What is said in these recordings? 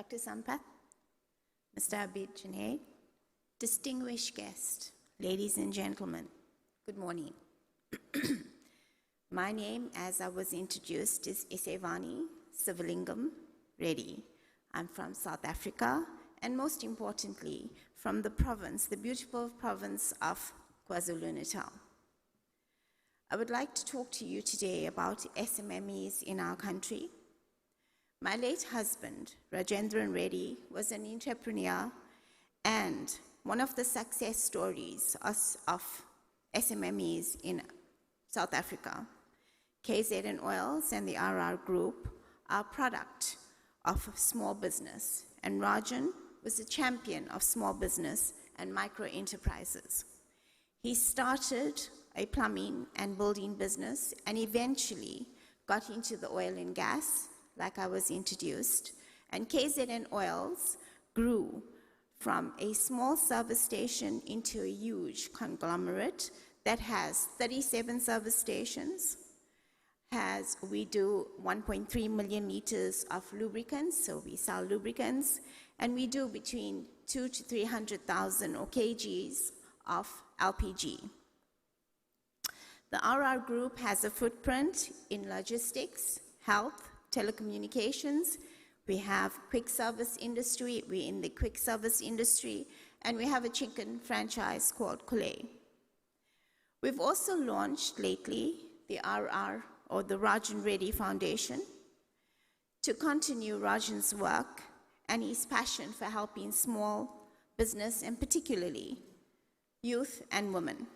Dr. Sampath, Mr. Abid Junaid, distinguished guests, ladies and gentlemen, good morning. My name, as I was introduced, is Esaivani Reddy. I'm from South Africa, and most importantly, from the province, the beautiful province of KwaZulu-Natal. I would like to talk to you today about SMMEs in our country. My late husband, Rajendran Reddy, was an entrepreneur and one of the success stories of SMMEs in South Africa. KZN Oils and the RR Group are a product of small business, and Rajan was a champion of small business and micro enterprises. He started a plumbing and building business and eventually got into the oil and gas, like I was introduced, and KZN Oils grew from a small service station into a huge conglomerate that has 37 service stations. We do 1.3 million liters of lubricants, so we sell lubricants, and we do between 200 to 300,000 kgs of LPG. The RR Group has a footprint in logistics, health, telecommunications. We have quick service industry, we're in the quick service industry, and we have a chicken franchise called Kule. We've also launched lately the RR, or the Rajan Reddy Foundation, to continue Rajan's work and his passion for helping small business, and particularly youth and women.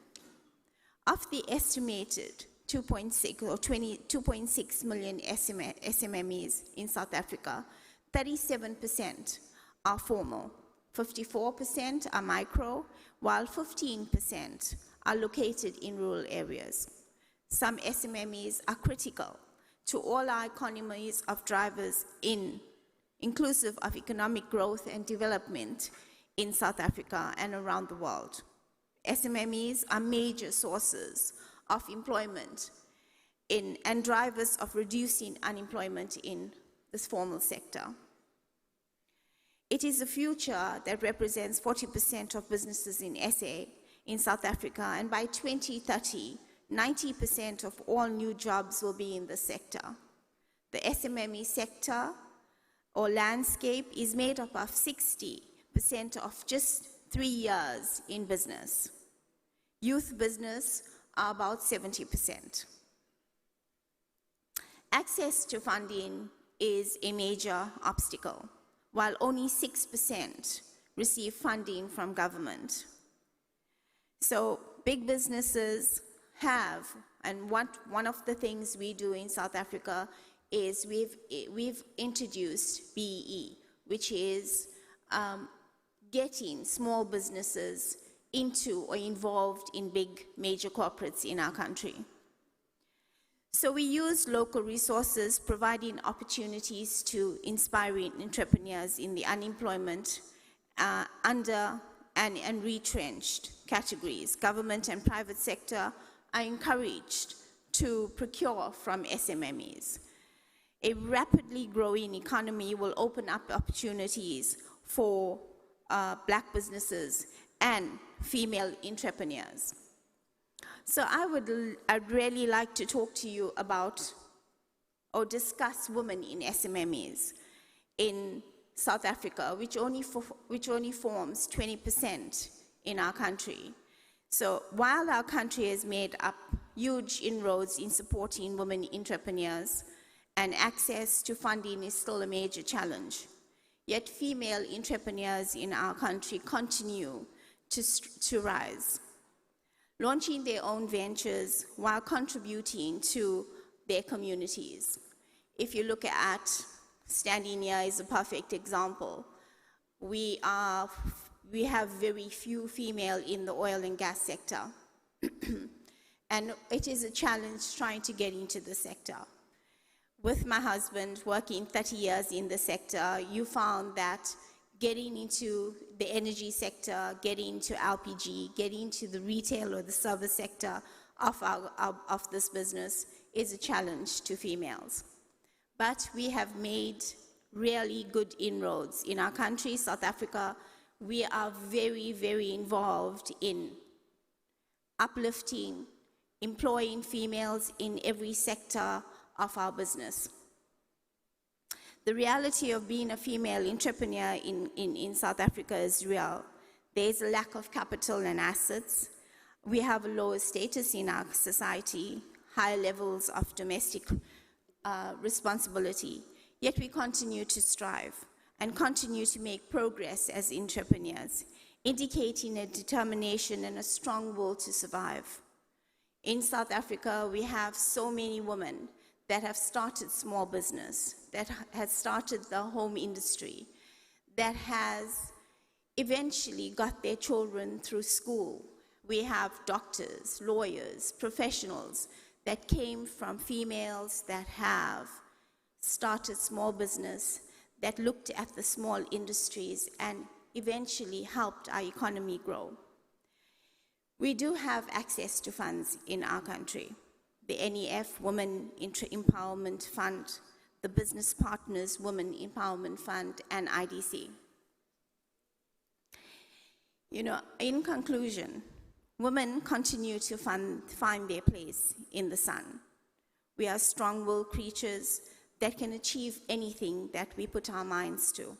Of the estimated 2.6 million SMMEs in South Africa, 37% are formal, 54% are micro, while 15% are located in rural areas. Some SMMEs are critical to all our economies of drivers inclusive of economic growth and development in South Africa and around the world. SMMEs are major sources of employment and drivers of reducing unemployment in this formal sector. It is a future that represents 40% of businesses in SA, in South Africa, and by 2030, 90% of all new jobs will be in the sector. The SMME sector or landscape is made up of 60% of just 3 years in business. Youth business are about 70%. Access to funding is a major obstacle, while only 6% receive funding from government. So big businesses have, and one of the things we do in South Africa is we've introduced BEE, which is getting small businesses into or involved in big major corporates in our country. So we use local resources, providing opportunities to inspiring entrepreneurs in the unemployment, under and retrenched categories. Government and private sector are encouraged to procure from SMMEs. A rapidly growing economy will open up opportunities for Black businesses and female entrepreneurs. So I'd really like to talk to you about or discuss women in SMMEs in South Africa, which only forms 20% in our country. So while our country has made up huge inroads in supporting women entrepreneurs, and access to funding is still a major challenge, yet female entrepreneurs in our country continue to rise, launching their own ventures while contributing to their communities. If you look at, standing here is a perfect example. We have very few female in the oil and gas sector. And it is a challenge trying to get into the sector. With my husband working 30 years in the sector, you found that getting into the energy sector, getting into LPG, getting into the retail or the service sector of this business is a challenge to females. But we have made really good inroads. In our country, South Africa, we are very, very involved in uplifting, employing females in every sector of our business. The reality of being a female entrepreneur in South Africa is real. There is a lack of capital and assets. We have a lower status in our society, higher levels of domestic responsibility, yet we continue to strive and continue to make progress as entrepreneurs, indicating a determination and a strong will to survive. In South Africa, we have so many women that have started small business, that has started the home industry, that has eventually got their children through school. We have doctors, lawyers, professionals that came from females that have started small business, that looked at the small industries and eventually helped our economy grow. We do have access to funds in our country. The NEF Women Empowerment Fund, the Business Partners Women Empowerment Fund, and IDC. You know, in conclusion, women continue to find their place in the sun. We are strong-willed creatures that can achieve anything that we put our minds to.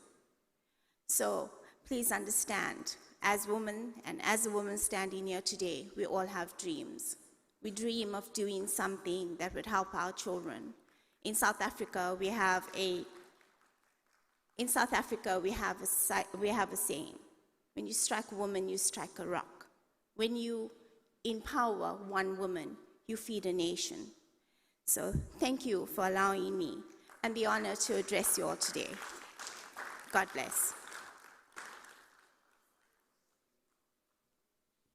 So please understand, as women and as a woman standing here today, we all have dreams. We dream of doing something that would help our children. In South Africa, we have a saying: when you strike a woman, you strike a rock. When you empower one woman, you feed a nation. So thank you for allowing me and the honor to address you all today. God bless.